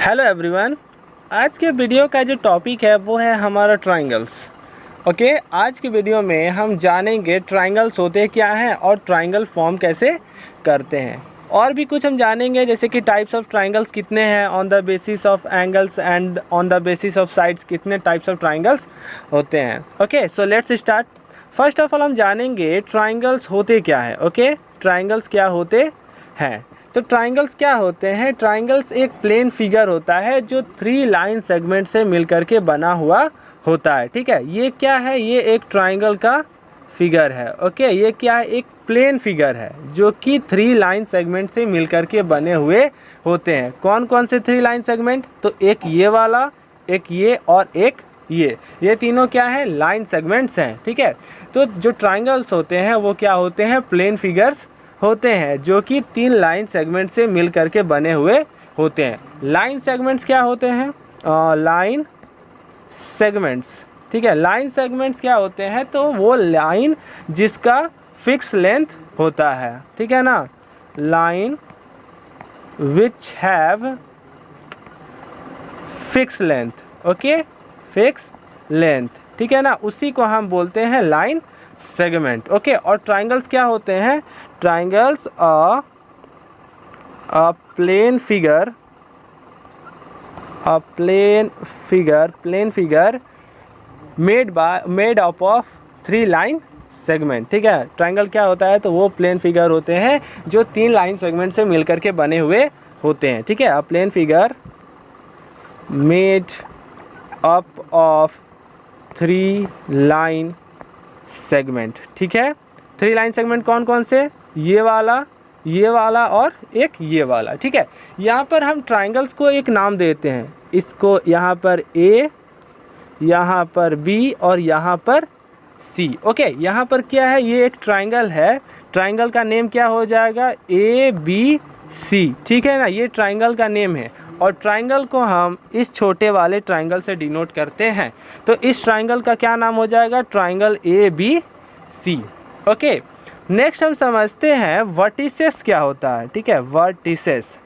Hello everyone. आज के video का जो टॉपिक है वो है हमारा ट्रायंगल्स। ओके, आज के वीडियो में हम जानेंगे ट्रायंगल्स होते क्या हैं और ट्रायंगल फॉर्म कैसे करते हैं, और भी कुछ हम जानेंगे जैसे कि टाइप्स ऑफ ट्रायंगल्स कितने हैं, on the basis of angles and on the basis of sides कितने टाइप्स ऑफ ट्रायंगल्स होते हैं। Okay, so let's start. First of all हम जानेंगे ट्रायंगल्स होते क्या है। ओके, ट्रायंगल्स क्या होते हैं। तो ट्रायंगल्स क्या होते हैं? ट्रायंगल्स एक प्लेन फिगर होता है जो 3 लाइन सेगमेंट से मिलकर के बना हुआ होता है। ठीक है, ये क्या है? ये एक ट्रायंगल का फिगर है। ओके, ये क्या है? एक प्लेन फिगर है जो कि 3 लाइन सेगमेंट से मिलकर के बने हुए होते हैं। कौन कौन से 3 लाइन सेगमेंट? तो एक ये वाला, एक ये और एक ये तीनों क्या है? लाइन सेगमेंट्स हैं। ठीक है, तो जो ट्रायंगल्स होते हैं वो क्या होते हैं? प्लेन फिगर्स होते हैं जो कि 3 लाइन सेगमेंट से मिल करके बने हुए होते हैं। लाइन सेगमेंट्स क्या होते हैं? Line segments. ठीक है, लाइन सेगमेंट्स क्या होते हैं? तो वो लाइन जिसका फिक्स लेंथ होता है। ठीक है ना, line which have fix length. Okay, fix length. ठीक है ना, उसी को हम बोलते हैं लाइन सेगमेंट। ओके, और ट्रायंगल्स क्या होते हैं? Triangles a plane figure made up of 3 line segment. ठीक है, ट्रायंगल क्या होता है? तो वो प्लेन फिगर होते हैं जो 3 लाइन सेगमेंट से मिलकर के बने हुए होते हैं। ठीक है, a plane figure made up of 3 line segment. ठीक है, 3 लाइन सेगमेंट कौन कौन से? ये वाला और एक ये वाला। ठीक है, यहाँ पर हम ट्रायंगल्स को एक नाम देते हैं। इसको यहाँ पर ए, यहाँ पर बी और यहाँ पर सी। ओके, यहाँ पर क्या है? ये एक ट्रायंगल है। ट्रायंगल का नेम क्या हो जाएगा? A B C. ठीक है ना, ये ट्रायंगल का नेम है और ट्रायंगल को हम इस छोटे वाले ट्रायंगल से डिनोट करते हैं। तो इस ट्रायंगल का क्या नाम हो जाएगा? Triangle A B C. Okay, next हम समझते हैं वर्टिसेस क्या होता है। ठीक है, वर्टिसेस।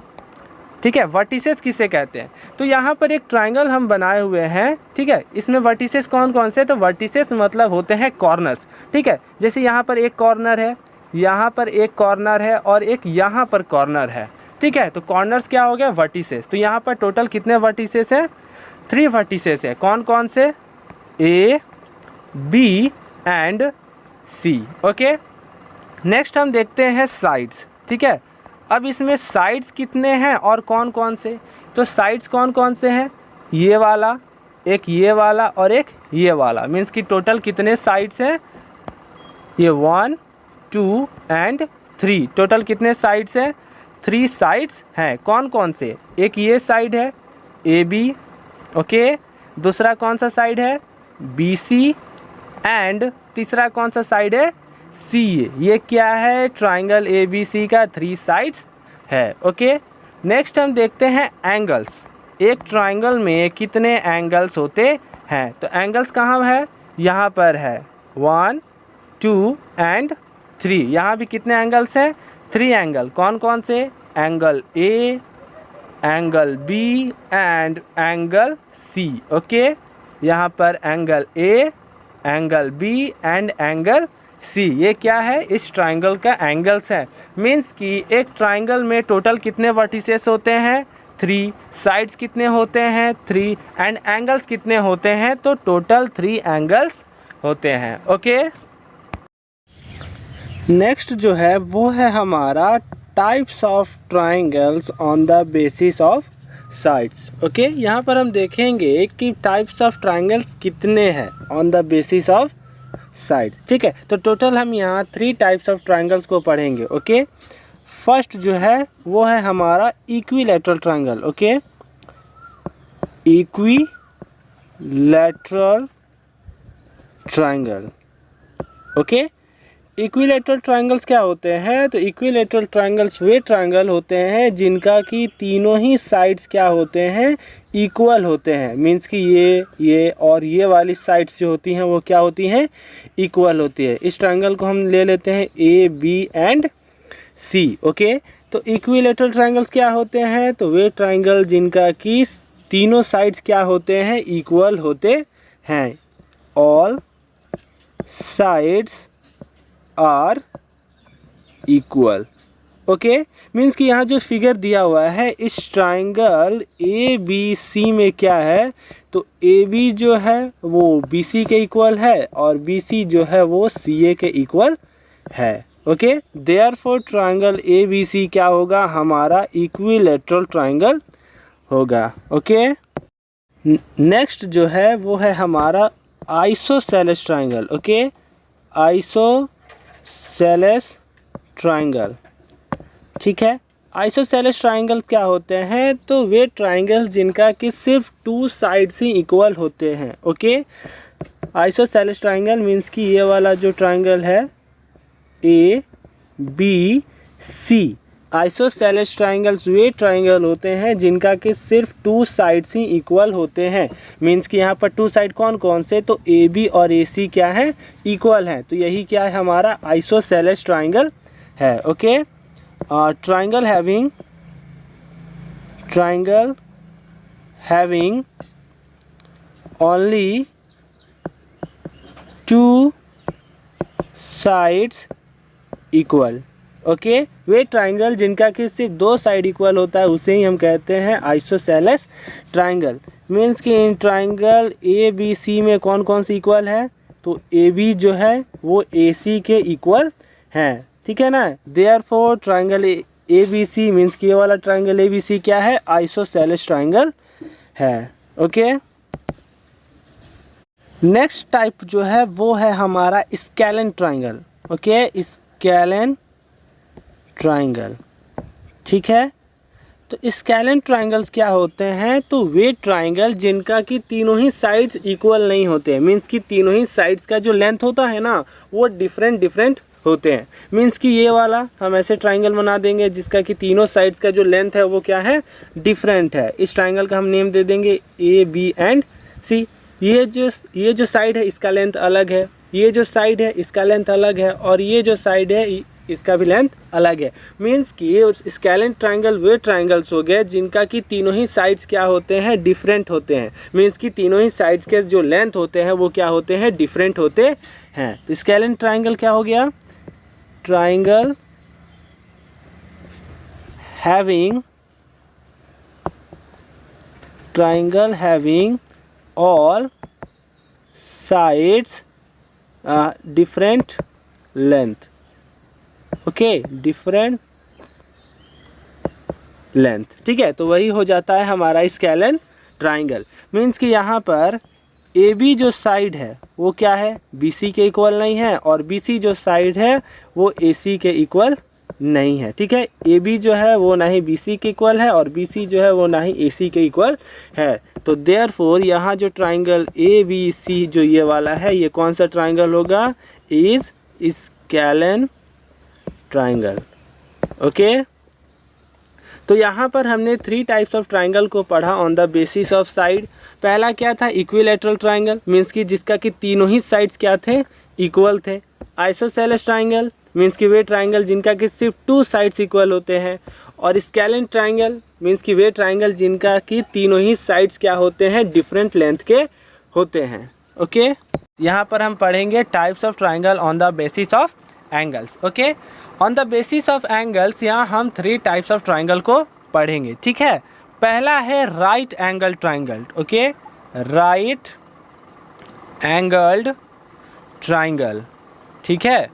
ठीक है, वर्टिसेस किसे कहते हैं? तो यहाँ पर एक ट्रायंगल हम बनाए हुए हैं। ठीक है, इसमें वर्टिसेस कौन कौन से? तो वर्टिसेस मतलब होते हैं कॉर्नर्स। ठीक है, जैसे यहाँ पर एक कॉर्नर है, यहाँ पर एक कॉर्नर है और एक यहाँ पर कॉर्नर है। ठीक है, तो कॉर्नर्स क्या हो गया? वर्टिसेस। तो यहाँ पर टोटल कितने वर्टिसेस हैं? 3 वर्टिसेस है। कौन कौन से? A B and C. Okay, next हम देखते हैं साइड्स। ठीक है, अब इसमें साइड्स कितने हैं और कौन कौन से? तो साइड्स कौन कौन से हैं? ये वाला, एक ये वाला और एक ये वाला। मीन्स कि टोटल कितने साइड्स हैं? ये 1 2 एंड 3। टोटल कितने साइड्स हैं? 3 साइड्स हैं। कौन कौन से? एक ये साइड है ए बी। ओके, दूसरा कौन सा साइड है? बी सी एंड तीसरा कौन सा साइड है? सी। ये क्या है? ट्रायंगल ए बी सी का 3 साइड्स है। ओके, नेक्स्ट हम देखते हैं एंगल्स। एक ट्रायंगल में कितने एंगल्स होते हैं? तो एंगल्स कहाँ है? यहाँ पर है 1 2 एंड 3। यहाँ भी कितने एंगल्स हैं? 3 एंगल। कौन कौन से? Angle A, angle B and angle C. Okay, यहाँ पर angle A, angle B and angle C. ये क्या है? इस ट्रायंगल का एंगल्स है। मीन्स कि एक ट्रायंगल में टोटल कितने वर्टिसेस होते हैं? 3। साइड्स कितने होते हैं? 3 एंड एंगल्स कितने होते हैं? तो टोटल 3 एंगल्स होते हैं। ओके, नेक्स्ट जो है वो है हमारा types of triangles on the basis of sides. Okay, यहाँ पर हम देखेंगे कि टाइप्स ऑफ ट्रायंगल्स कितने हैं on the basis of side. ठीक है, तो टोटल हम यहाँ 3 टाइप्स ऑफ ट्रायंगल्स को पढ़ेंगे। ओके, फर्स्ट जो है वो है हमारा equilateral triangle. Okay, equilateral triangle. Okay, equilateral triangles क्या होते हैं? तो इक्विलैटरल ट्रायंगल्स वे ट्रायंगल होते हैं जिनका कि तीनों ही साइड्स क्या होते हैं? इक्वल होते हैं। मींस कि ये और ये वाली साइड्स जो होती हैं वो क्या होती हैं? इक्वल होती है। इस ट्रायंगल को हम ले लेते हैं A B and C. Okay, तो इक्विलेटरल ट्रायंगल्स क्या होते हैं? तो वे ट्रायंगल जिनका कि तीनों साइड्स क्या होते हैं? इक्वल होते हैं। All sides are equal. Okay, means कि यहाँ जो फिगर दिया हुआ है इस ट्रायंगल ए बी सी में क्या है? तो ए बी जो है वो बी सी के इक्वल है और बी सी जो है वो सी ए के इक्वल है। Okay, therefore triangle A B C क्या होगा? हमारा इक्विलेटरल ट्रायंगल होगा। ओके, नेक्स्ट जो है वो है हमारा isosceles triangle. Okay, isosceles triangle, ठीक है। आइसोसेलेस ट्रायंगल क्या होते हैं? तो वे ट्रायंगल्स जिनका कि सिर्फ टू साइड्स ही इक्वल होते हैं। ओके, आइसोसेलेस ट्रायंगल मीन्स कि ये वाला जो ट्रायंगल है A B C, isosceles triangles वे ट्रायंगल होते हैं जिनका कि सिर्फ टू साइड्स ही इक्वल होते हैं। मीन्स कि यहाँ पर टू साइड कौन कौन से? तो ए बी और ए सी क्या है? इक्वल हैं। तो यही क्या है? हमारा आइसोसेलेस ट्रायंगल है। Okay, triangle having only two sides equal। Okay, वे ट्राइंगल जिनका कि सिर्फ दो साइड इक्वल होता है उसे ही हम कहते हैं आइसोसेलेस ट्राइंगल। मीन्स कि इन ट्राइंगल ए बी सी में कौन कौन सी इक्वल है? तो ए बी जो है वो ए सी के इक्वल हैं, ठीक है ना। Therefore triangle A B C means कि ये वाला ट्रायंगल ए बी सी क्या है? आइसोसेलेस ट्रायंगल है। ओके, नेक्स्ट टाइप जो है वो है हमारा scalene triangle. Okay, scalene triangle, ठीक है। तो स्केलन ट्रायंगल्स क्या होते हैं? तो वे ट्रायंगल जिनका कि तीनों ही साइड्स इक्वल नहीं होते हैं। मीन्स कि तीनों ही साइड्स का जो लेंथ होता है ना वो डिफरेंट होते हैं। मीन्स कि ये वाला हम ऐसे ट्रायंगल बना देंगे जिसका कि तीनों साइड्स का जो लेंथ है वो क्या है? डिफरेंट है। इस ट्रायंगल का हम नेम दे देंगे ए बी एंड सी। ये जो साइड है इसका लेंथ अलग है, ये जो साइड है इसका लेंथ अलग है और ये जो साइड है इसका भी लेंथ अलग है। मीन्स कि ये स्केलन ट्रायंगल वे ट्रायंगल्स हो गए जिनका कि तीनों ही साइड्स क्या होते हैं? डिफरेंट होते हैं। मीन्स कि तीनों ही साइड्स के जो लेंथ होते हैं वो क्या होते हैं? डिफरेंट होते हैं। तो स्केलन ट्रायंगल क्या हो गया? Triangle having all sides different length. Okay, different length, ठीक है। तो वही हो जाता है हमारा स्केलन ट्रायंगल। मीन्स कि यहाँ पर ए बी जो साइड है वो क्या है? बी सी के इक्वल नहीं है और बी सी जो साइड है वो ए सी के इक्वल नहीं है, ठीक है। ए बी जो है वो ना ही बी सी के इक्वल है और बी सी जो है वो ना ही ए सी के इक्वल है। तो देयरफॉर यहाँ जो ट्रायंगल ए बी सी जो ये वाला है ये कौन सा ट्रायंगल होगा? Is scalene triangle. ओके, तो यहाँ पर हमने थ्री टाइप्स ऑफ ट्रायंगल को पढ़ा on the basis of side. पहला क्या था? इक्विलेटरल ट्रायंगल, मीन्स कि जिसका कि तीनों ही साइड्स क्या थे? इक्वल थे। आइसोसेलेस ट्रायंगल मीन्स कि वे ट्रायंगल जिनका कि सिर्फ टू साइड्स इक्वल होते हैं। और स्केलन ट्रायंगल मीन्स कि वे ट्रायंगल जिनका कि तीनों ही साइड्स क्या होते हैं? डिफरेंट लेंथ के होते हैं। ओके, यहाँ पर हम पढ़ेंगे types of triangle on the basis of angles. Okay, on the basis of angles यहाँ हम थ्री टाइप्स ऑफ ट्रायंगल को पढ़ेंगे, ठीक है। पहला है right angle triangle. Okay, right angled triangle, ठीक है।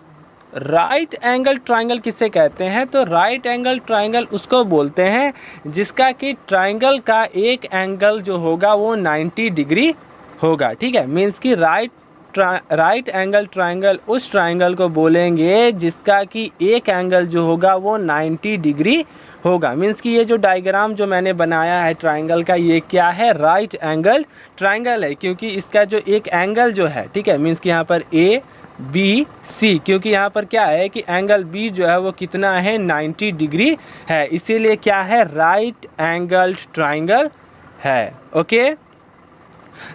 राइट एंगल ट्रायंगल किसे कहते हैं? तो राइट एंगल ट्रायंगल उसको बोलते हैं जिसका कि ट्रायंगल का एक एंगल जो होगा वो 90 डिग्री होगा, ठीक है। मीन्स कि राइट एंगल ट्रायंगल उस ट्रायंगल को बोलेंगे जिसका कि एक एंगल जो होगा वो 90 डिग्री होगा। मीन्स कि ये जो डायग्राम जो मैंने बनाया है ट्रायंगल का ये क्या है? राइट एंगल ट्रायंगल है, क्योंकि इसका जो एक एंगल जो है, ठीक है। मीन्स कि यहाँ पर ए बी सी, क्योंकि यहाँ पर क्या है कि एंगल बी जो है वो कितना है? 90 डिग्री है, इसीलिए क्या है? राइट एंगल्ड ट्रायंगल है। ओके,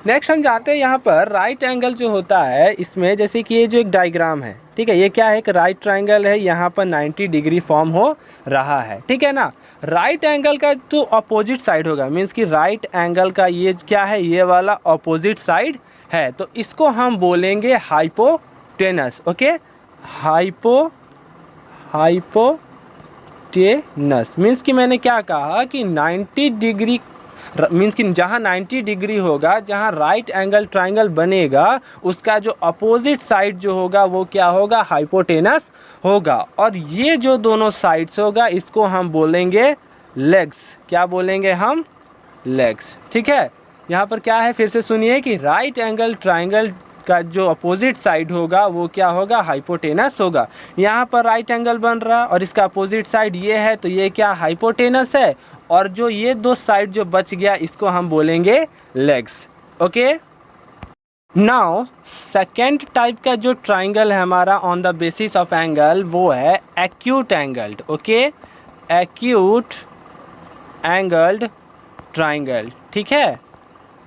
नेक्स्ट हम जाते हैं यहाँ पर राइट एंगल जो होता है इसमें, जैसे कि ये जो एक डायग्राम है, ठीक है, ये क्या है, एक राइट ट्राइंगल है, यहाँ पर 90 डिग्री फॉर्म हो रहा है, ठीक है ना। राइट एंगल का तो अपोजिट साइड होगा, मीन्स कि राइट एंगल का ये क्या है, ये वाला अपोजिट साइड है, तो इसको हम बोलेंगे हाइपोटेनस। ओके, हाइपोटेनस मीन्स कि मैंने क्या कहा कि 90 डिग्री मीन्स कि जहाँ 90 डिग्री होगा, जहाँ राइट एंगल ट्राइंगल बनेगा, उसका जो अपोजिट साइड जो होगा वो क्या होगा, हाइपोटेनस होगा। और ये जो दोनों साइड्स होगा इसको हम बोलेंगे लेग्स। क्या बोलेंगे हम, लेग्स, ठीक है। यहाँ पर क्या है, फिर से सुनिए कि राइट एंगल ट्राइंगल का जो अपोजिट साइड होगा वो क्या होगा, हाइपोटेनस होगा। यहाँ पर राइट एंगल बन रहा और इसका अपोजिट साइड ये है, तो ये क्या, हाइपोटेनस है। और जो ये दो साइड जो बच गया इसको हम बोलेंगे legs. Okay, now second type का जो ट्राइंगल है हमारा on the basis of angle, वो है acute angled. Okay, acute angled triangle, ठीक है।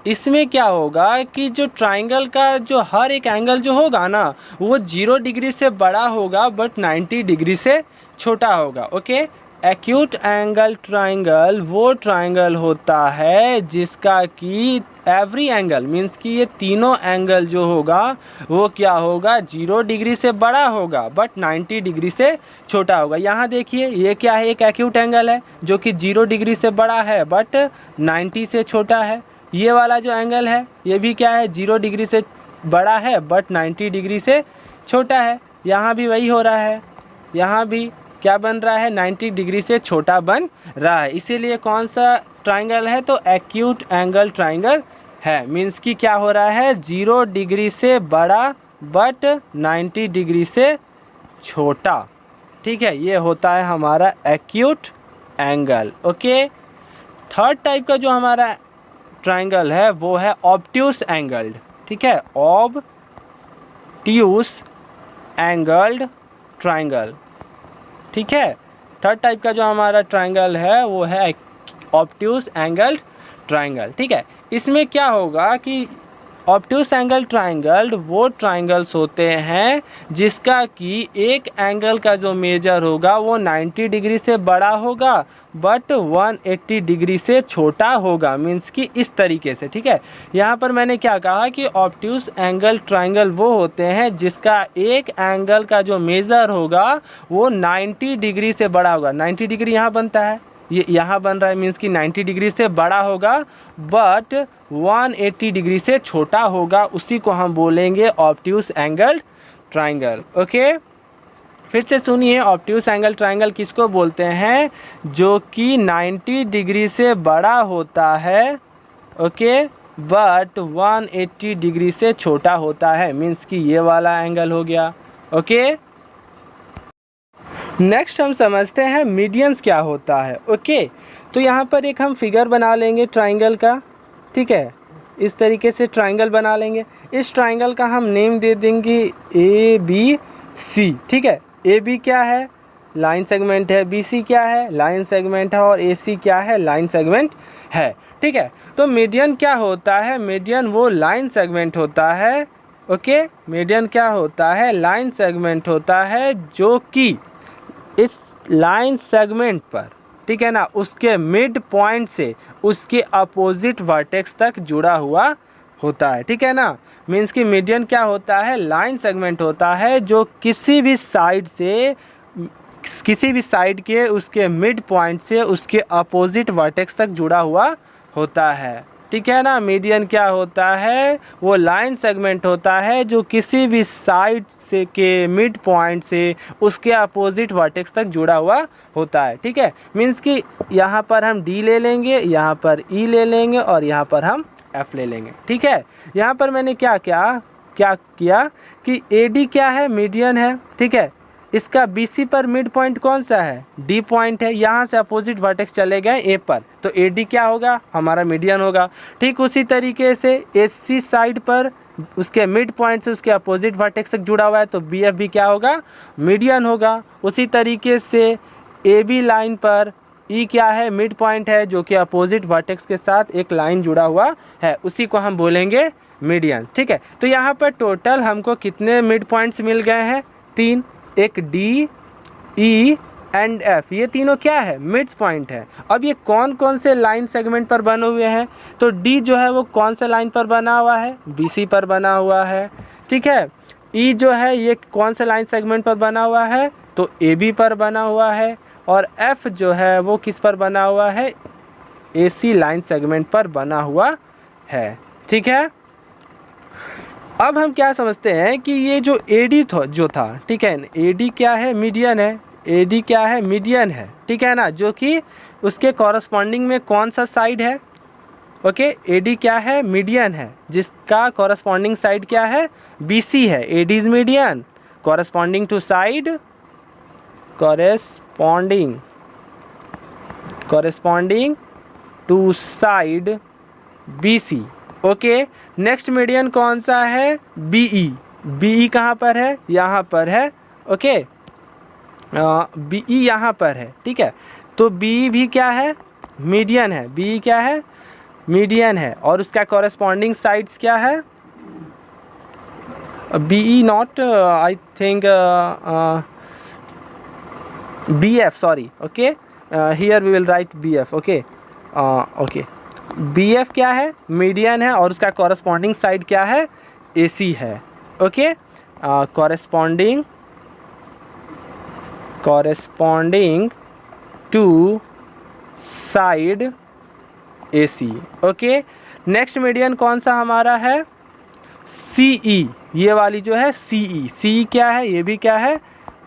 इसमें क्या होगा कि जो ट्राइंगल का जो हर एक एंगल जो होगा ना, वो 0 डिग्री से बड़ा होगा बट 90 डिग्री से छोटा होगा। ओके, एक्यूट एंगल ट्राइंगल वो ट्राइंगल होता है जिसका कि एवरी एंगल मीन्स कि ये तीनों एंगल जो होगा वो क्या होगा, 0 डिग्री से बड़ा होगा बट 90 डिग्री से छोटा होगा। यहाँ देखिए ये क्या है, एक एक्यूट एंगल है जो कि 0 डिग्री से बड़ा है बट 90 से छोटा है। ये वाला जो एंगल है ये भी क्या है, 0 डिग्री से बड़ा है बट 90 डिग्री से छोटा है। यहाँ भी वही हो रहा है, यहाँ भी क्या बन रहा है, 90 डिग्री से छोटा बन रहा है। इसीलिए कौन सा ट्राइंगल है, तो एक्यूट एंगल ट्राइंगल है। मीन्स कि क्या हो रहा है, 0 डिग्री से बड़ा बट 90 डिग्री से छोटा, ठीक है। ये होता है हमारा acute angle. Okay, third type का जो हमारा ट्राइंगल है वो है ऑब्ट्यूस एंगल्ड, ठीक है, ऑब्ट्यूस एंगल्ड ट्राइंगल, ठीक है। थर्ड टाइप का जो हमारा ट्राइंगल है वो है ऑब्ट्यूस एंगल्ड ट्राइंगल, ठीक है। इसमें क्या होगा कि ऑब्ट्यूस एंगल ट्राइंगल वो ट्राइंगल्स होते हैं जिसका कि एक एंगल का जो मेजर होगा वो 90 डिग्री से बड़ा होगा बट 180 डिग्री से छोटा होगा, मीन्स कि इस तरीके से, ठीक है। यहाँ पर मैंने क्या कहा कि ऑब्ट्यूस एंगल ट्राइंगल वो होते हैं जिसका एक एंगल का जो मेजर होगा वो 90 डिग्री से बड़ा होगा। 90 डिग्री यहाँ बनता है, ये यहाँ बन रहा है, मीन्स कि 90 डिग्री से बड़ा होगा बट 180 डिग्री से छोटा होगा, उसी को हम बोलेंगे ऑब्ट्यूस एंगल ट्राइंगल। ओके, फिर से सुनिए, ऑब्ट्यूस एंगल ट्राइंगल किसको बोलते हैं, जो कि 90 डिग्री से बड़ा होता है, ओके, बट 180 डिग्री से छोटा होता है, मीन्स कि ये वाला एंगल हो गया। ओके, नेक्स्ट हम समझते हैं मीडियंस क्या होता है। ओके, तो यहाँ पर एक हम फिगर बना लेंगे ट्राइंगल का, ठीक है। इस तरीके से ट्राइंगल बना लेंगे। इस ट्राइंगल का हम नेम दे देंगे ABC, ठीक है। AB क्या है, लाइन सेगमेंट है, BC क्या है, लाइन सेगमेंट है, और AC क्या है, लाइन सेगमेंट है, ठीक है। तो मीडियन क्या होता है, मीडियन वो लाइन सेगमेंट होता है। ओके, मीडियन क्या होता है, लाइन सेगमेंट होता है जो कि इस लाइन सेगमेंट पर, ठीक है ना, उसके मिड पॉइंट से उसके अपोजिट वर्टेक्स तक जुड़ा हुआ होता है, ठीक है ना। मीन्स कि मीडियन क्या होता है, लाइन सेगमेंट होता है जो किसी भी साइड से, किसी भी साइड के उसके मिड पॉइंट से उसके अपोजिट वर्टेक्स तक जुड़ा हुआ होता है, ठीक है ना। मीडियन क्या होता है, वो लाइन सेगमेंट होता है जो किसी भी साइड से के मिड पॉइंट से उसके अपोजिट वर्टेक्स तक जुड़ा हुआ होता है, ठीक है। मीन्स कि यहाँ पर हम D ले लेंगे, यहाँ पर E ले लेंगे और यहाँ पर हम F ले लेंगे, ठीक है। यहाँ पर मैंने क्या किया कि AD क्या है, मीडियन है, ठीक है। इसका BC पर मिड पॉइंट कौन सा है, D पॉइंट है। यहाँ से अपोजिट वर्टेक्स चले गए A पर, तो AD क्या होगा, हमारा मीडियन होगा। ठीक उसी तरीके से AC साइड पर उसके मिड पॉइंट से उसके अपोजिट वर्टेक्स तक जुड़ा हुआ है, तो BF भी क्या होगा, मीडियन होगा। उसी तरीके से AB लाइन पर E क्या है, मिड पॉइंट है जो कि अपोजिट वर्टेक्स के साथ एक लाइन जुड़ा हुआ है, उसी को हम बोलेंगे मीडियन, ठीक है। तो यहाँ पर टोटल हमको कितने मिड पॉइंट्स मिल गए हैं, 3, एक D, E एंड F, ये तीनों क्या है, मिड पॉइंट है। अब ये कौन कौन से लाइन सेगमेंट पर बने हुए हैं, तो D जो है वो कौन से लाइन पर बना हुआ है, BC पर बना हुआ है, ठीक है। E जो है ये कौन से लाइन सेगमेंट पर बना हुआ है, तो AB पर बना हुआ है। और F जो है वो किस पर बना हुआ है, AC लाइन सेगमेंट पर बना हुआ है, ठीक है। अब हम क्या समझते हैं कि ये जो AD जो था, ठीक है, AD क्या है, मीडियन है, AD क्या है, मीडियन है, ठीक है ना, जो कि उसके कॉरस्पॉन्डिंग में कौन सा साइड है, ओके, AD क्या है, मीडियन है, जिसका कॉरस्पॉन्डिंग साइड क्या है, BC है। AD is median corresponding to side, corresponding to side BC, okay. Next median कौन सा है, BE। BE कहाँ पर है, यहाँ पर है, ओके, BE यहाँ पर है, ठीक है। तो BE भी क्या है, मीडियन है, BE क्या है, मीडियन है। और उसका कॉरेस्पॉन्डिंग साइड्स क्या है, BE not, I think BF, sorry, okay, here we will write BF, okay, okay. BF क्या है, मीडियन है, और उसका कॉरेस्पॉन्डिंग साइड क्या है, AC है, ओके। Corresponding to side AC, okay. Next median कौन सा हमारा है, CE, ये वाली जो है CE क्या है, ये भी क्या है,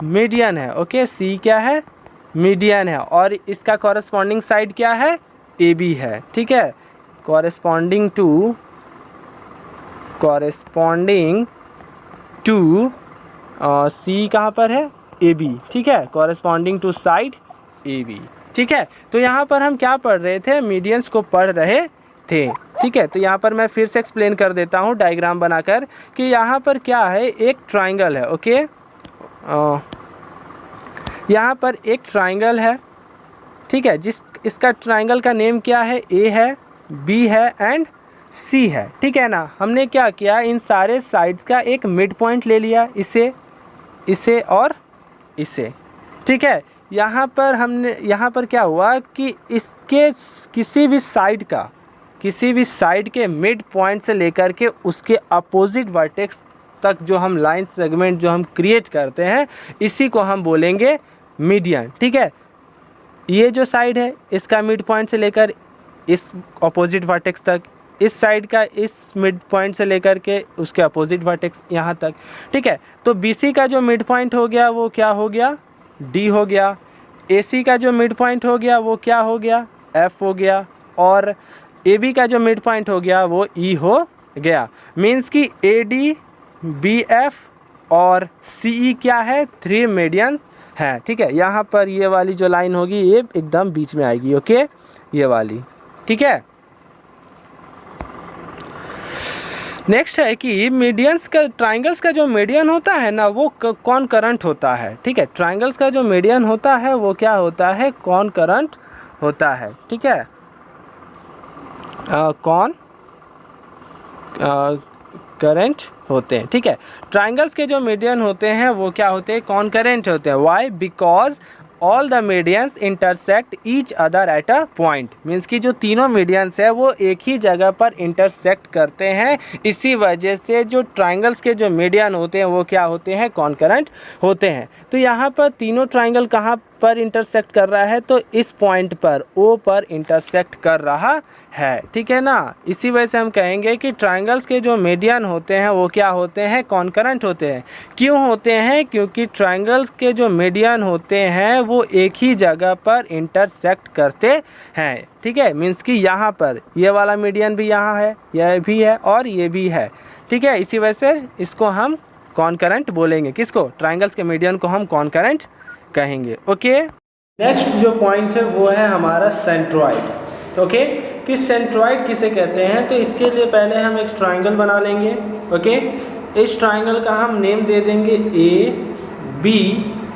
मीडियन है, ओके। C क्या है, मीडियन है, और इसका कॉरेस्पॉन्डिंग साइड क्या है, AB है, ठीक है। कॉरेस्पॉन्डिंग टू C कहाँ पर है, AB, ठीक है, कॉरेस्पॉन्डिंग टू साइड AB, ठीक है। तो यहाँ पर हम क्या पढ़ रहे थे, मीडियंस को पढ़ रहे थे, ठीक है। तो यहाँ पर मैं फिर से एक्सप्लेन कर देता हूँ डायग्राम बनाकर कि यहाँ पर क्या है, एक ट्राइंगल है, ओके। यहाँ पर एक ट्राइंगल है, ठीक है, इसका ट्राइंगल का नेम क्या है, A है, B है एंड C है, ठीक है ना। हमने क्या किया, इन सारे साइड्स का एक मिड पॉइंट ले लिया, इसे और इसे, ठीक है। यहाँ पर क्या हुआ कि इसके किसी भी साइड के मिड पॉइंट से लेकर के उसके अपोजिट वर्टेक्स तक जो हम लाइन सेगमेंट जो हम क्रिएट करते हैं, इसी को हम बोलेंगे मीडियन, ठीक है। ये जो साइड है इसका मिड पॉइंट से लेकर इस अपोजिट वर्टेक्स तक, इस साइड का इस मिड पॉइंट से लेकर के उसके अपोजिट वर्टेक्स यहाँ तक, ठीक है। तो BC का जो मिड पॉइंट हो गया वो क्या हो गया, D हो गया। AC का जो मिड पॉइंट हो गया वो क्या हो गया, F हो गया। और AB का जो मिड पॉइंट हो गया वो E हो गया। मीन्स कि AD, BF और CE क्या है, 3 मीडियन है, ठीक है। यहाँ पर ये वाली जो लाइन होगी ये एकदम बीच में आएगी, ओके, ये वाली, ठीक है। नेक्स्ट है कि मीडियंस का, ट्राइंगल्स का जो मीडियन होता है ना वो कॉनकरेंट होता है, ठीक है। ट्राइंगल्स का जो मीडियन होता है वो क्या होता है, कॉनकरेंट होता है, ठीक है। करेंट होते हैं, ठीक है। ट्राइंगल्स के जो मीडियन होते हैं वो क्या होते हैं, कॉनकरेंट होते हैं। Why, because all the medians intersect each other at a point. Means कि जो तीनों मीडियंस है वो एक ही जगह पर इंटरसेक्ट करते हैं, इसी वजह से जो ट्राइंगल्स के जो मीडियन होते हैं वो क्या होते हैं, कॉनकरेंट होते हैं। तो यहाँ पर तीनों ट्राइंगल कहाँ पर इंटरसेक्ट कर रहा है, तो इस पॉइंट पर O पर इंटरसेक्ट कर रहा है, ठीक है ना। इसी वजह से हम कहेंगे कि ट्राइंगल्स के जो मीडियन होते हैं वो क्या होते हैं, कॉनकरेंट होते हैं। क्यों होते हैं, क्योंकि ट्राइंगल्स के जो मीडियन होते हैं वो एक ही जगह पर इंटरसेक्ट करते हैं, ठीक है। मीन्स कि यहाँ पर ये वाला मीडियन भी यहाँ है, यह भी है और ये भी है, ठीक है। इसी वजह से इसको हम कॉनकरेंट बोलेंगे, किसको, ट्राइंगल्स के मीडियन को हम कॉनकरेंट कहेंगे, ओके। नेक्स्ट जो पॉइंट है वो है हमारा सेंट्रॉइड, ओके। कि सेंट्रॉइड किसे कहते हैं, तो इसके लिए पहले हम एक ट्राइंगल बना लेंगे, ओके। इस ट्राइंगल का हम नेम दे देंगे A, B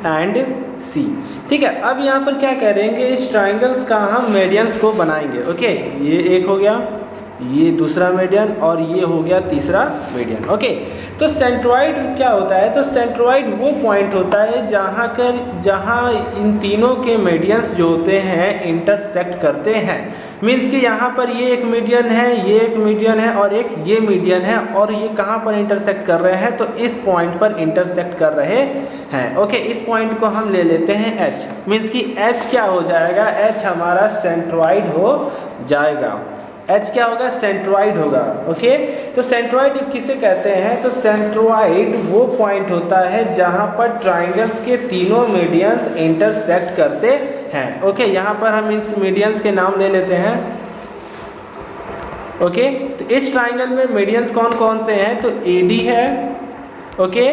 एंड C, ठीक है। अब यहाँ पर क्या करेंगे, इस ट्राइंगल्स का हम मीडियंस को बनाएंगे, ओके। ये एक हो गया, ये दूसरा मीडियन और ये हो गया तीसरा मीडियन। ओके, तो सेंट्रॉइड क्या होता है? तो सेंट्रॉइड वो पॉइंट होता है जहाँ इन तीनों के मीडियंस जो होते हैं इंटरसेक्ट करते हैं। मीन्स कि यहाँ पर ये एक मीडियन है, ये एक मीडियन है और एक ये मीडियन है, और ये कहाँ पर इंटरसेक्ट कर रहे हैं? तो इस पॉइंट पर इंटरसेक्ट कर रहे हैं। ओके, इस पॉइंट को हम ले लेते हैं H। मीन्स कि H क्या हो जाएगा? H हमारा सेंट्रॉइड हो जाएगा। H क्या होगा? सेंट्रॉइड होगा। ओके, तो सेंट्रॉइड किसे कहते हैं? तो सेंट्रॉइड वो पॉइंट होता है जहाँ पर ट्राइंगल्स के तीनों मीडियंस इंटरसेक्ट करते हैं। ओके, यहाँ पर हम इस मीडियंस के नाम ले लेते हैं। ओके, तो इस ट्राइंगल में मीडियंस कौन कौन से हैं? तो AD है, ओके,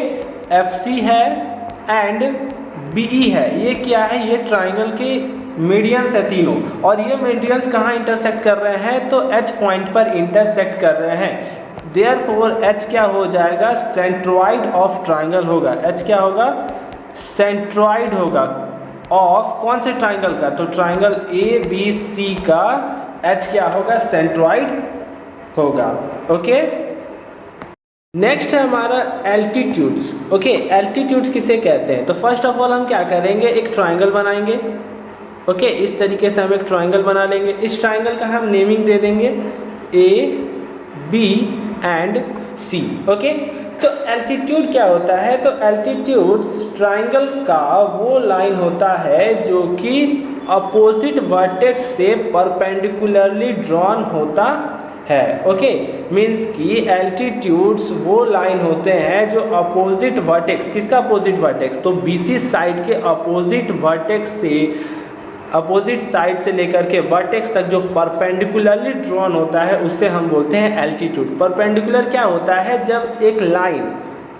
FC है एंड BE है। ये क्या है? ये ट्राइंगल के मीडियंस है तीनों, और ये मीडियंस कहाँ इंटरसेक्ट कर रहे हैं? तो H पॉइंट पर इंटरसेक्ट कर रहे हैं। देयरफॉर H क्या हो जाएगा? सेंट्रॉइड ऑफ ट्राइंगल होगा। H क्या होगा? सेंट्रॉइड होगा ऑफ कौन से ट्राइंगल का? तो ट्राइंगल ABC का H क्या होगा? सेंट्रॉइड होगा। ओके, नेक्स्ट है हमारा एल्टीट्यूड्स। ओके, एल्टीट्यूड्स किसे कहते हैं? तो फर्स्ट ऑफ ऑल हम क्या करेंगे? एक ट्राइंगल बनाएंगे। ओके, इस तरीके से हम एक ट्राइंगल बना लेंगे। इस ट्राइंगल का हम नेमिंग दे देंगे A, B and C। Okay, तो एल्टीट्यूड क्या होता है? तो एल्टीट्यूड ट्राइंगल का वो लाइन होता है जो कि अपोजिट वर्टेक्स से परपेंडिकुलरली ड्रॉन होता है। ओके, मीन्स कि एल्टीट्यूड्स वो लाइन होते हैं जो अपोजिट वर्टेक्स, किसका अपोजिट वर्टेक्स? तो BC साइड के अपोजिट वर्टेक्स से, अपोजिट साइड से लेकर के वर्टेक्स तक जो परपेंडिकुलरली ड्रॉन होता है उससे हम बोलते हैं एल्टीट्यूड। परपेंडिकुलर क्या होता है? जब एक लाइन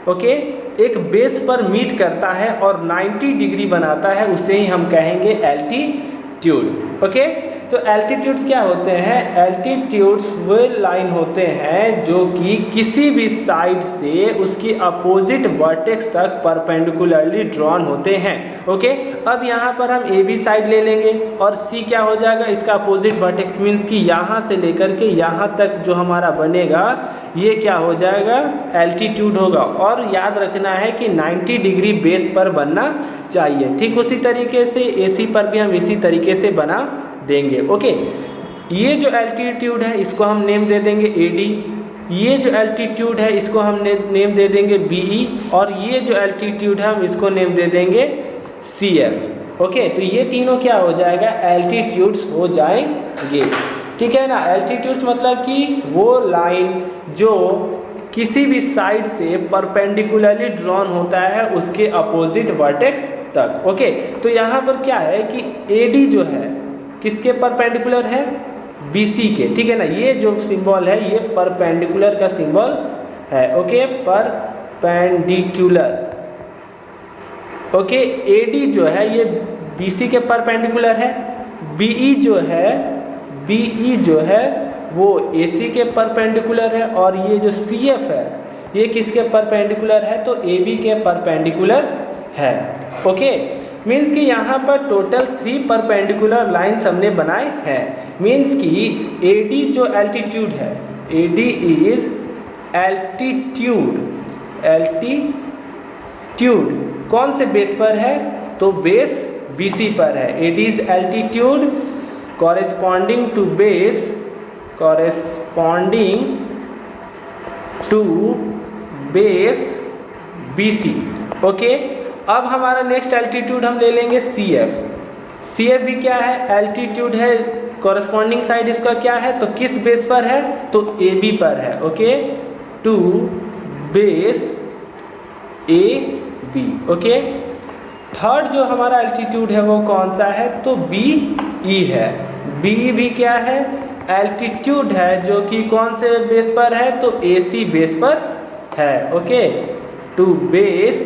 ओके एक बेस पर मीट करता है और 90 डिग्री बनाता है, उसे ही हम कहेंगे एल्टीट्यूड। ओके, तो एल्टीट्यूड्स क्या होते हैं? एल्टीट्यूड्स वे लाइन होते हैं जो कि किसी भी साइड से उसकी अपोजिट वर्टेक्स तक परपेंडिकुलरली ड्रॉन होते हैं। ओके, अब यहाँ पर हम AB साइड ले लेंगे और C क्या हो जाएगा? इसका अपोजिट वर्टेक्स, मीन्स कि यहाँ से लेकर के यहाँ तक जो हमारा बनेगा ये क्या हो जाएगा? एल्टीट्यूड होगा। और याद रखना है कि 90 डिग्री बेस पर बनना चाहिए। ठीक उसी तरीके से AC पर भी हम इसी तरीके से बना देंगे। ओके, ये जो एल्टीट्यूड है इसको हम नेम दे देंगे AD, ये जो एल्टीट्यूड है इसको हम नेम दे देंगे BE, और ये जो एल्टीट्यूड है हम इसको नेम दे देंगे CF। ओके, तो ये तीनों क्या हो जाएगा? एल्टीट्यूड्स हो जाएंगे। ठीक है ना? एल्टीट्यूड्स मतलब कि वो लाइन जो किसी भी साइड से परपेंडिकुलरली ड्रॉन होता है उसके अपोजिट वर्टेक्स तक। ओके, तो यहाँ पर क्या है कि AD जो है किसके परपेंडिकुलर है? BC के। ठीक है ना? ये जो सिंबल है ये परपेंडिकुलर का सिंबल है। Okay, perpendicular. ओके, AD जो है ये BC के परपेंडिकुलर है। BE जो है वो AC के परपेंडिकुलर है, और ये जो CF है ये किसके परपेंडिकुलर है? तो AB के परपेंडिकुलर है। ओके, मीन्स कि यहाँ पर टोटल 3 परपेंडिकुलर लाइन्स हमने बनाए हैं। मीन्स कि AD जो एल्टीट्यूड है, AD इज एल्टीट्यूड कौन से बेस पर है? तो बेस BC पर है। AD is altitude corresponding to base BC। Okay, अब हमारा नेक्स्ट एल्टीट्यूड हम ले लेंगे CF भी क्या है? एल्टीट्यूड है। कॉरेस्पॉन्डिंग साइड इसका क्या है? तो किस बेस पर है? तो AB पर है। Okay, to base AB। Okay, third जो हमारा एल्टीट्यूड है वो कौन सा है? तो BE है। BE भी क्या है? एल्टीट्यूड है जो कि कौन से बेस पर है? तो AC बेस पर है। Okay, to base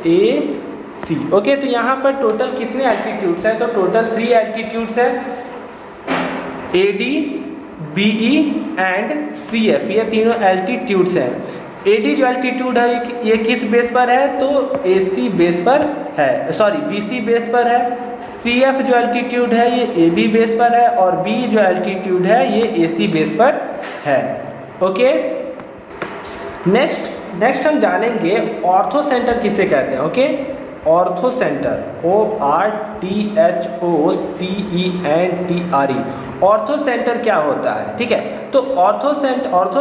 AC। Okay, तो यहाँ पर टोटल कितने एल्टीट्यूड्स हैं? तो टोटल 3 एल्टीट्यूड्स हैं, AD, BE एंड CF। ये तीनों एल्टीट्यूड्स हैं। AD जो एल्टीट्यूड है ये किस बेस पर है, तो AC बेस पर है, सॉरी BC बेस पर है। CF जो एल्टीट्यूड है ये AB बेस पर है, और B जो एल्टीट्यूड है ये AC बेस पर है। ओके, नेक्स्ट हम जानेंगे ऑर्थो सेंटर किसे कहते हैं। Okay, ortho centre, ORTHOCENTRE, ortho centre क्या होता है, ठीक है। तो ऑर्थो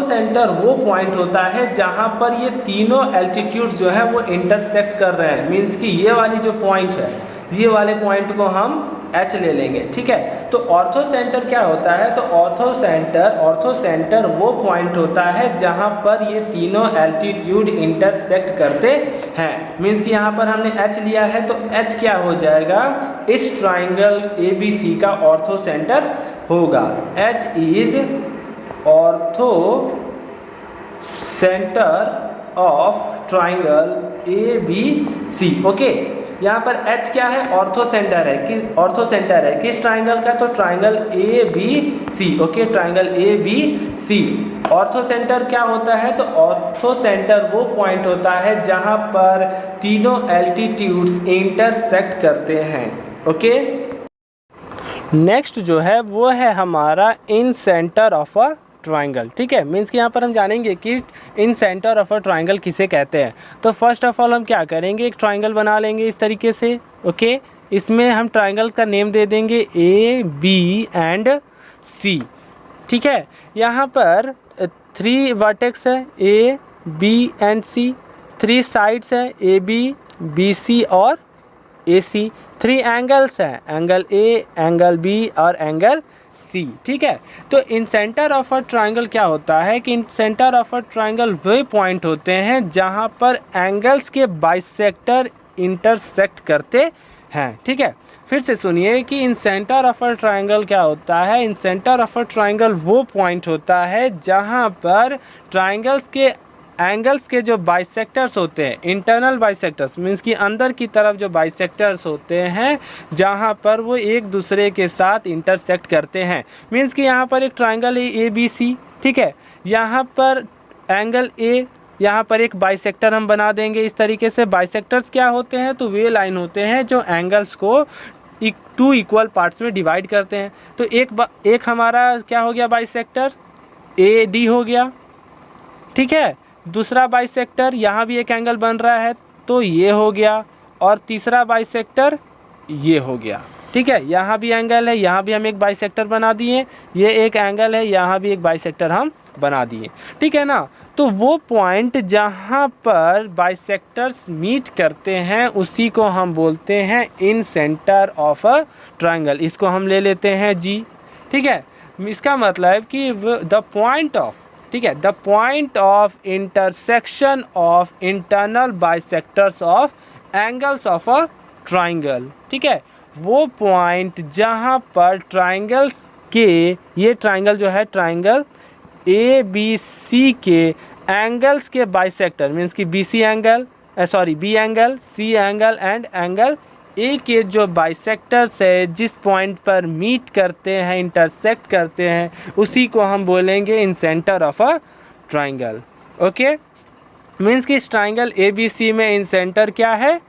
सेंटर वो पॉइंट होता है जहां पर ये तीनों एल्टीट्यूड्स जो है वो इंटरसेक्ट कर रहे हैं। मीन्स कि ये वाली जो पॉइंट है, ये वाले पॉइंट को हम H ले लेंगे, ठीक है। तो ऑर्थो सेंटर क्या होता है, तो ऑर्थो सेंटर वो पॉइंट होता है जहां पर ये तीनों एल्टीट्यूड इंटरसेक्ट करते हैं। मीन्स कि यहाँ पर हमने H लिया है, तो H क्या हो जाएगा, इस ट्राइंगल ABC का ऑर्थो सेंटर होगा। H is ortho centre of triangle ABC। Okay, यहाँ पर H क्या है, ऑर्थो सेंटर है, किस ट्राइंगल का, तो triangle ABC। Okay, triangle ABC ortho centre क्या होता है, तो ऑर्थो सेंटर वो पॉइंट होता है जहां पर तीनों एल्टीट्यूड्स इंटरसेक्ट करते हैं। ओके, नेक्स्ट जो है वो है हमारा इन सेंटर ऑफ अ ट्राइंगल, ठीक है। मीन्स कि यहाँ पर हम जानेंगे कि incentre of a triangle किसे कहते हैं। तो फर्स्ट ऑफ ऑल हम क्या करेंगे, एक ट्राइंगल बना लेंगे इस तरीके से। ओके, इसमें हम ट्राइंगल का नेम दे देंगे AB एंड C, ठीक है। यहाँ पर 3 वर्टेक्स है A, B and C, 3 sides है AB, BC और AC, 3 एंगल्स हैं, एंगल A, एंगल B और एंगल C, ठीक है। तो incentre of a triangle क्या होता है कि incentre of a triangle वे पॉइंट होते हैं जहां पर एंगल्स के बाइसेक्टर इंटरसेक्ट करते हैं, ठीक है। फिर से सुनिए कि incentre of a triangle क्या होता है, इन सेंटर ऑफ अ ट्राइंगल वो पॉइंट होता है जहां पर ट्राइंगल्स के एंगल्स के जो बाइसेक्टर्स होते हैं, इंटरनल बाइसेक्टर्स मीन्स कि अंदर की तरफ जो बाइसेक्टर्स होते हैं जहां पर वो एक दूसरे के साथ इंटरसेक्ट करते हैं। मीन्स कि यहाँ पर एक ट्राइंगल है ABC, ठीक है। यहाँ पर एंगल A, यहाँ पर एक बाइसेक्टर हम बना देंगे इस तरीके से। बाइसेक्टर्स क्या होते हैं, तो वे लाइन होते हैं जो एंगल्स को 2 इक्वल पार्ट्स में डिवाइड करते हैं। तो एक हमारा क्या हो गया, बाइसेक्टर AD हो गया, ठीक है। दूसरा बाइसेक्टर, यहाँ भी एक एंगल बन रहा है तो ये हो गया, और तीसरा बाइसेक्टर ये हो गया, ठीक है। यहाँ भी एंगल है, यहाँ भी हम एक बाइसेक्टर बना दिए, ये एक एंगल है, यहाँ भी एक बाइसेक्टर हम बना दिए, ठीक है ना। तो वो पॉइंट जहाँ पर बाइसेक्टर्स मीट करते हैं उसी को हम बोलते हैं इन सेंटर ऑफ अ ट्राइंगल। इसको हम ले लेते हैं G, ठीक है। इसका मतलब कि द पॉइंट ऑफ, ठीक है, the point of intersection of internal bisectors of angles of a triangle, ठीक है। वो पॉइंट जहाँ पर ट्राइंगल्स के, ये ट्राइंगल जो है ट्राइंगल ABC के एंगल्स के बाइसेक्टर मीन्स कि B angle, C angle and angle A के जो बाइसेक्टर्स है जिस पॉइंट पर मीट करते हैं, इंटरसेक्ट करते हैं, उसी को हम बोलेंगे incentre of a triangle. Okay, means कि इस ट्राइंगल ABC में इन सेंटर क्या है,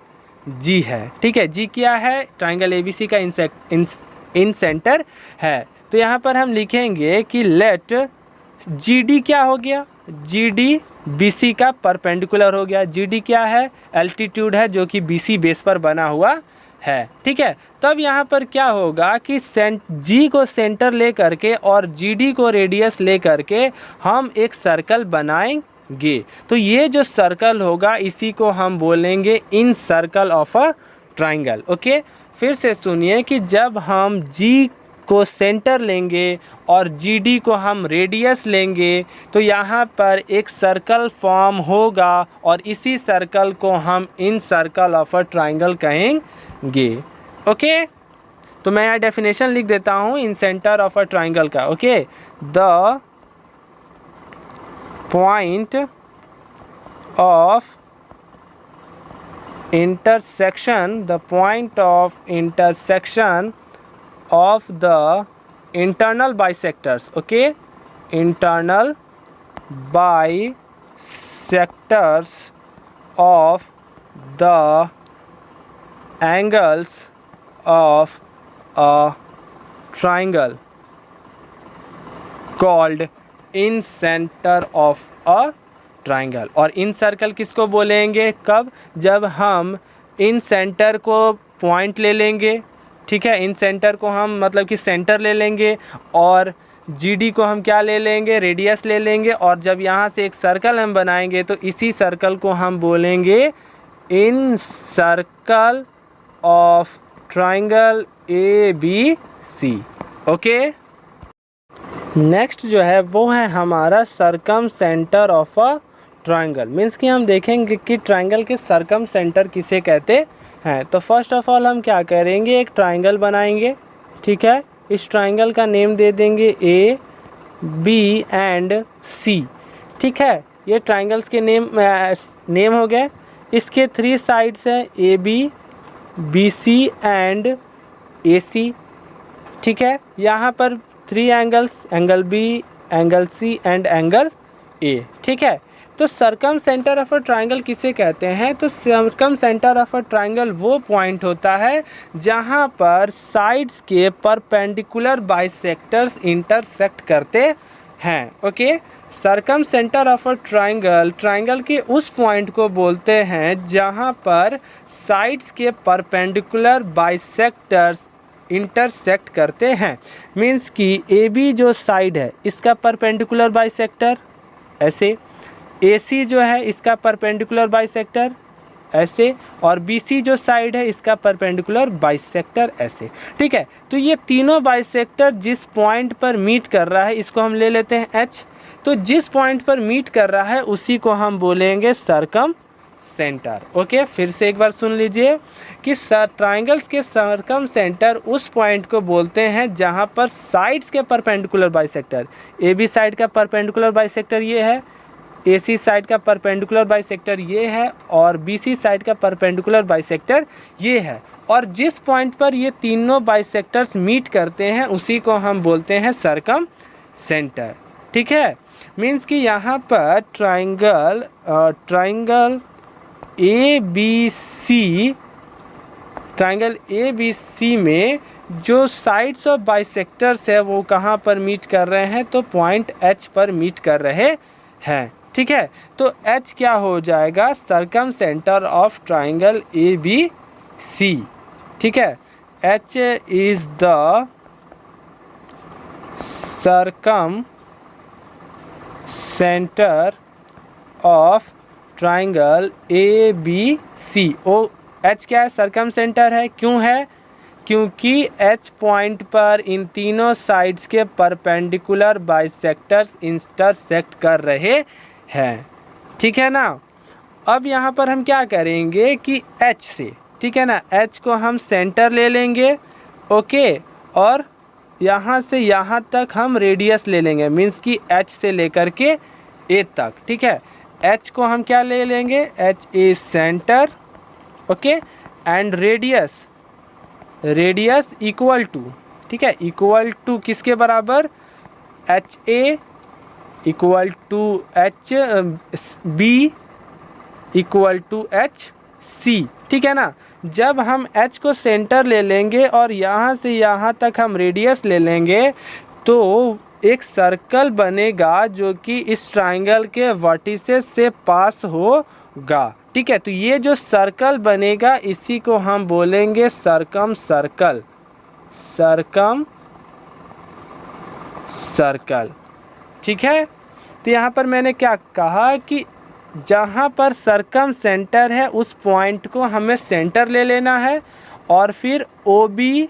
G है, ठीक है। G क्या है, ट्राइंगल ABC का इन सेंटर है। तो यहाँ पर हम लिखेंगे कि लेट GD क्या हो गया, GD BC का परपेंडिकुलर हो गया। GD क्या है, एल्टीट्यूड है जो कि BC बेस पर बना हुआ है, ठीक है। तब यहाँ पर क्या होगा कि G को सेंटर ले करके और GD को रेडियस ले करके हम एक सर्कल बनाएंगे। तो ये जो सर्कल होगा इसी को हम बोलेंगे incircle of a triangle. Okay, फिर से सुनिए कि जब हम G को सेंटर लेंगे और GD को हम रेडियस लेंगे तो यहाँ पर एक सर्कल फॉर्म होगा और इसी सर्कल को हम इन सर्कल ऑफ अ ट्राइंगल कहेंगे। ओके, तो मैं यहाँ डेफिनेशन लिख देता हूँ इन सेंटर ऑफ अ ट्राइंगल का। Okay, the point of intersection, the point of intersection of the internal bisectors, okay, internal bisectors sectors of the angles of a triangle called in center of a triangle। और इन circle किसको बोलेंगे? कब? जब हम इन centre को point ले लेंगे, ठीक है, इन सेंटर को हम मतलब कि सेंटर ले लेंगे और GD को हम क्या ले लेंगे? रेडियस ले लेंगे। और जब यहाँ से एक सर्कल हम बनाएंगे तो इसी सर्कल को हम बोलेंगे incircle of triangle ABC। Okay, next जो है वो है हमारा circumcentre of a triangle. Means कि हम देखेंगे कि ट्राइंगल के सरकम सेंटर किसे कहते हैं। तो फर्स्ट ऑफ ऑल हम क्या करेंगे? एक ट्राइंगल बनाएंगे, ठीक है। इस ट्राइंगल का नेम दे देंगे A, B एंड C, ठीक है। ये ट्राइंगल्स के नेम हो गए। इसके 3 साइड्स हैं AB, BC एंड AC, ठीक है। यहाँ पर 3 angles, angle B, angle C and angle A, ठीक है। तो सरकम सेंटर ऑफ अ ट्राइंगल किसे कहते हैं? तो सरकम सेंटर ऑफ अ ट्राइंगल वो पॉइंट होता है जहाँ पर साइड्स के परपेंडिकुलर बाइसेक्टर्स इंटरसेक्ट करते हैं। Okay, circumcentre of a triangle, triangle के उस पॉइंट को बोलते हैं जहाँ पर साइड्स के परपेंडिकुलर बाइसेक्टर्स इंटरसेक्ट करते हैं। मीन्स कि AB जो साइड है इसका परपेंडिकुलर बाइसेक्टर ऐसे, AC जो है इसका परपेंडिकुलर बाइसेक्टर ऐसे, और BC जो साइड है इसका परपेंडिकुलर बाइसेक्टर ऐसे, ठीक है। तो ये तीनों बाइसेक्टर जिस पॉइंट पर मीट कर रहा है इसको हम ले लेते हैं H। तो जिस पॉइंट पर मीट कर रहा है उसी को हम बोलेंगे सरकम सेंटर। ओके, फिर से एक बार सुन लीजिए कि ट्राइंगल्स के सरकम सेंटर उस पॉइंट को बोलते हैं जहां पर साइड्स के परपेंडिकुलर बाइसेक्टर, AB साइड का परपेंडिकुलर बाइसेक्टर ये है, AC साइड का परपेंडिकुलर बाइसेक्टर ये है, और BC साइड का परपेंडिकुलर बाइसेक्टर ये है। और जिस पॉइंट पर ये तीनों बाइसेक्टर्स मीट करते हैं उसी को हम बोलते हैं सरकम सेंटर, ठीक है। मीन्स कि यहाँ पर ट्राइंगल ABC में जो साइड्स ऑफ बाइसेक्टर्स है वो कहाँ पर मीट कर रहे हैं? तो पॉइंट H पर मीट कर रहे हैं, ठीक है। तो H क्या हो जाएगा? Circumcentre of triangle ABC, ठीक है। H is the circumcentre of triangle ABC। H क्या है? सरकम सेंटर है। क्यों है? क्योंकि H पॉइंट पर इन तीनों साइड्स के परपेंडिकुलर बाइसेक्टर्स इंटरसेक्ट कर रहे हैं, ठीक है ना। अब यहाँ पर हम क्या करेंगे कि H से, ठीक है ना, H को हम सेंटर ले लेंगे, ओके, और यहाँ से यहाँ तक हम रेडियस ले लेंगे। मीन्स कि H से लेकर के A तक, ठीक है। H को हम क्या ले लेंगे? H is centre, okay, and radius equal to, ठीक है, इक्वल टू किसके बराबर? HA equal to HB equal to HC, ठीक है ना। जब हम H को सेंटर ले लेंगे और यहाँ से यहाँ तक हम रेडियस ले लेंगे तो एक सर्कल बनेगा जो कि इस ट्राइंगल के वर्टिसेस से पास होगा, ठीक है। तो ये जो सर्कल बनेगा इसी को हम बोलेंगे सरकम सर्कल, ठीक है। तो यहाँ पर मैंने क्या कहा कि जहाँ पर सरकम सेंटर है उस पॉइंट को हमें सेंटर ले लेना है, और फिर OB,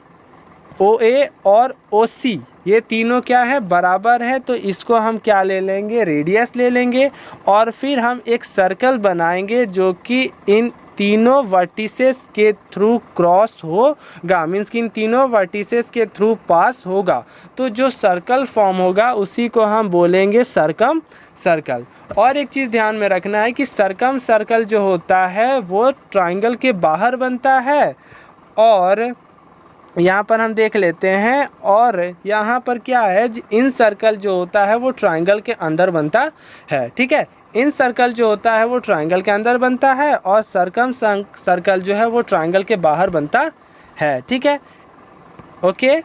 OA और OC ये तीनों क्या है? बराबर है। तो इसको हम क्या ले लेंगे? रेडियस ले लेंगे, और फिर हम एक सर्कल बनाएंगे जो कि इन तीनों वर्टिसेस के थ्रू क्रॉस होगा। मीन्स कि इन तीनों वर्टिसेस के थ्रू पास होगा। तो जो सर्कल फॉर्म होगा उसी को हम बोलेंगे सरकम सर्कल। और एक चीज़ ध्यान में रखना है कि सरकम सर्कल जो होता है वो ट्राइंगल के बाहर बनता है, और यहाँ पर हम देख लेते हैं, और यहाँ पर क्या है? इन सर्कल जो होता है वो ट्राइंगल के अंदर बनता है, ठीक है। इन सर्कल जो होता है वो ट्रायंगल के अंदर बनता है और सरकम सर्कल जो है वो ट्रायंगल के बाहर बनता है। ठीक है, ओके।